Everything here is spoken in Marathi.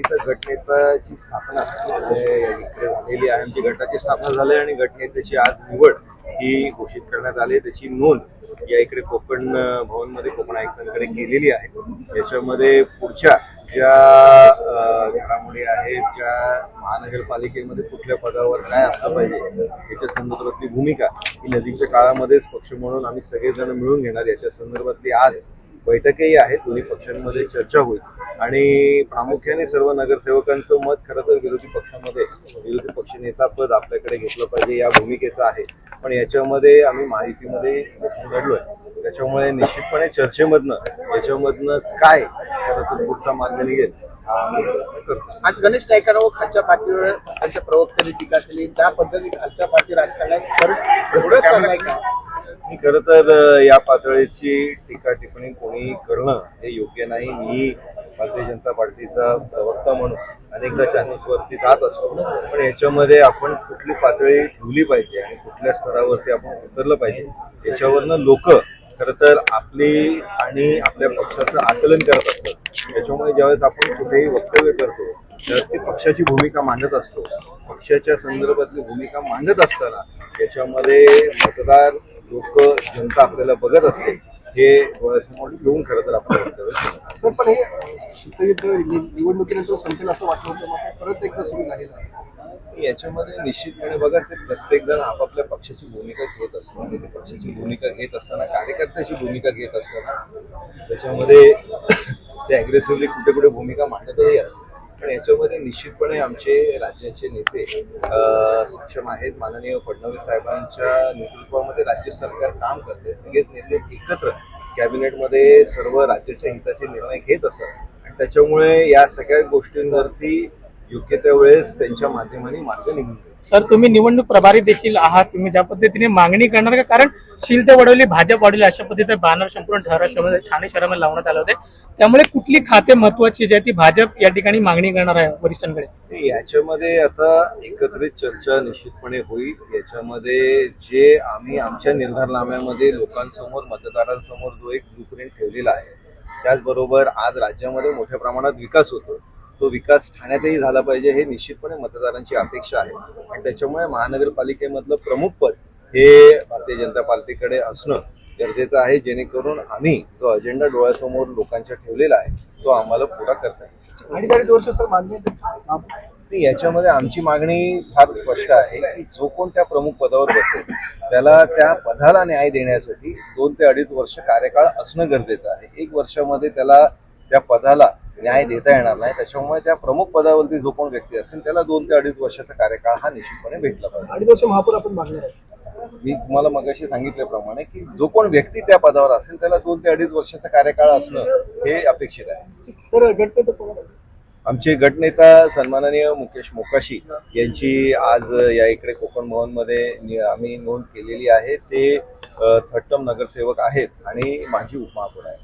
पार्टीचं गटनेताची स्थापना इकडे झालेली आहे. आमची गटाची स्थापना झाली आणि गटनेत्याची आज निवड ही घोषित करण्यात आली. त्याची नोंद या इकडे कोकण भवनमध्ये कोकण आयुक्तांकडे केलेली आहे. याच्यामध्ये पुढच्या ज्या घडामोडी आहेत, ज्या महानगरपालिकेमध्ये कुठल्या पदावर काय असलं पाहिजे याच्या संदर्भातली भूमिका ही नजीकच्या काळामध्येच पक्ष म्हणून आम्ही सगळेजण मिळून घेणार. याच्या संदर्भातली आज बैठकही आहे. दोन्ही पक्षांमध्ये चर्चा होईल आणि प्रामुख्याने सर्व नगरसेवकांचं मत खरं तर विरोधी पक्षामध्ये विरोधी पक्ष नेता पद आपल्याकडे घेतलं पाहिजे या भूमिकेचं आहे. पण याच्यामध्ये आम्ही माहितीमध्ये घडलोय. त्याच्यामुळे निश्चितपणे चर्चेमधनं याच्यामधनं काय खरं तर पुढचा मार्ग निघेल आज गणेश नाईकांवर खालच्या पातळीवर त्यांच्या प्रवक्त्यांनी टीका केली. त्या पद्धतीने खालच्या पातळी राजकारणात मी खरं तर या पातळीची टीका टिप्पणी कोणी करणं हे योग्य नाही. मी भारतीय जनता पार्टीचा प्रवक्ता म्हणून अनेकदा चॅनल्सवरती जात असतो. पण याच्यामध्ये आपण कुठली पातळी ठेवली पाहिजे आणि कुठल्या स्तरावरती आपण उतरलं पाहिजे याच्यावरनं लोक खरं तर आपली आणि आपल्या पक्षाचं आकलन करत असतात. त्याच्यामुळे ज्यावेळेस आपण कुठेही वक्तव्य करतो त्यावेळेस ती पक्षाची भूमिका मांडत असतो. पक्षाच्या संदर्भातली भूमिका मांडत असताना याच्यामध्ये मतदार लोक जनता आपल्याला बघत असते हे डोळ्यासमोर घेऊन खरं तर आपण वक्तव्य करतो. सर, पण हे शीतयुद्ध निवडणुकीनंतर संपेल असं वाटलं होतं, मात्र परत एकदा सुरू झालेलं आहे. याच्यामध्ये निश्चितपणे बघा, ते प्रत्येक जण आपापल्या पक्षाची भूमिका घेत असतो आणि ते पक्षाची भूमिका घेत असताना कार्यकर्त्याची भूमिका घेत असताना त्याच्यामध्ये ते अग्रेसिव्हली कुठे कुठे भूमिका मांडतही असतात. पण याच्यामध्ये निश्चितपणे आमचे राज्याचे नेते सक्षम आहेत. माननीय फडणवीस साहेबांच्या नेतृत्वामध्ये राज्य सरकार काम करते. सगळेच नेते एकत्र कॅबिनेटमध्ये सर्व राज्याच्या हिताचे निर्णय घेत असतात आणि त्याच्यामुळे या सगळ्या गोष्टींवरती योग्य त्या वेळेस त्यांच्या माध्यमाने मार्ग निघून. सर, तुम्ही निवडणूक प्रभारी देखील आहात. तुम्ही ज्या पद्धतीने मागणी करणार का? कारण शील तर वडवली, भाजप वाढवली, अशा पद्धतीने बॅनर संपूर्ण शहरामध्ये ठाणे शहरामध्ये लावण्यात आले होते. त्यामुळे कुठली खाते महत्वाची जी आहे ती भाजप या ठिकाणी मागणी करणार आहे वरिष्ठांकडे? याच्यामध्ये आता एकत्रित चर्चा निश्चितपणे होईल. याच्यामध्ये जे आम्ही आमच्या निर्धारनाम्यामध्ये लोकांसमोर मतदारांसमोर जो एक ब्लूप्रिंट ठेवलेला आहे, त्याचबरोबर आज राज्यामध्ये मोठ्या प्रमाणात विकास होतो. तो विकास ठाण्यातही झाला पाहिजे हे निश्चितपणे मतदारांची अपेक्षा आहे आणि त्याच्यामुळे महानगरपालिकेमधलं प्रमुख पद हे भारतीय जनता पार्टीकडे असणं गरजेचं आहे, जेणेकरून आम्ही जो अजेंडा डोळ्यासमोर लोकांच्या ठेवलेला आहे तो आम्हाला पुरा करता येईल. 2.5 वर्ष सर मागणी याच्यामध्ये आमची मागणी फार स्पष्ट आहे की जो कोण त्या प्रमुख पदावर बसेल त्याला त्या पदाला न्याय देण्यासाठी 2 ते 2.5 वर्ष कार्यकाळ असणं गरजेचं आहे. 1 वर्षामध्ये त्याला त्या पदाला न्याय देता येणार नाही. त्याच्यामुळे त्या प्रमुख पदावरती जो कोण व्यक्ती असेल त्याला 2 ते 2.5 वर्षाचा कार्यकाळ हा निश्चितपणे भेटला पाहिजे. 2.5 वर्ष महापौर आपण मागणार आहे. मी तुम्हाला मगाशी सांगितल्याप्रमाणे की जो कोण व्यक्ती त्या पदावर असेल त्याला 2 ते 2.5 वर्षाचा कार्यकाळ असणं हे अपेक्षित आहे. सर, गटनेता कोण आहे? आमचे गटनेता सन्माननीय मुकेश मोकाशी यांची आज या इकडे कोकण भवनमध्ये आम्ही नोंद केलेली आहे. ते थट्टम नगरसेवक आहेत आणि माजी उपमहापौर आहेत.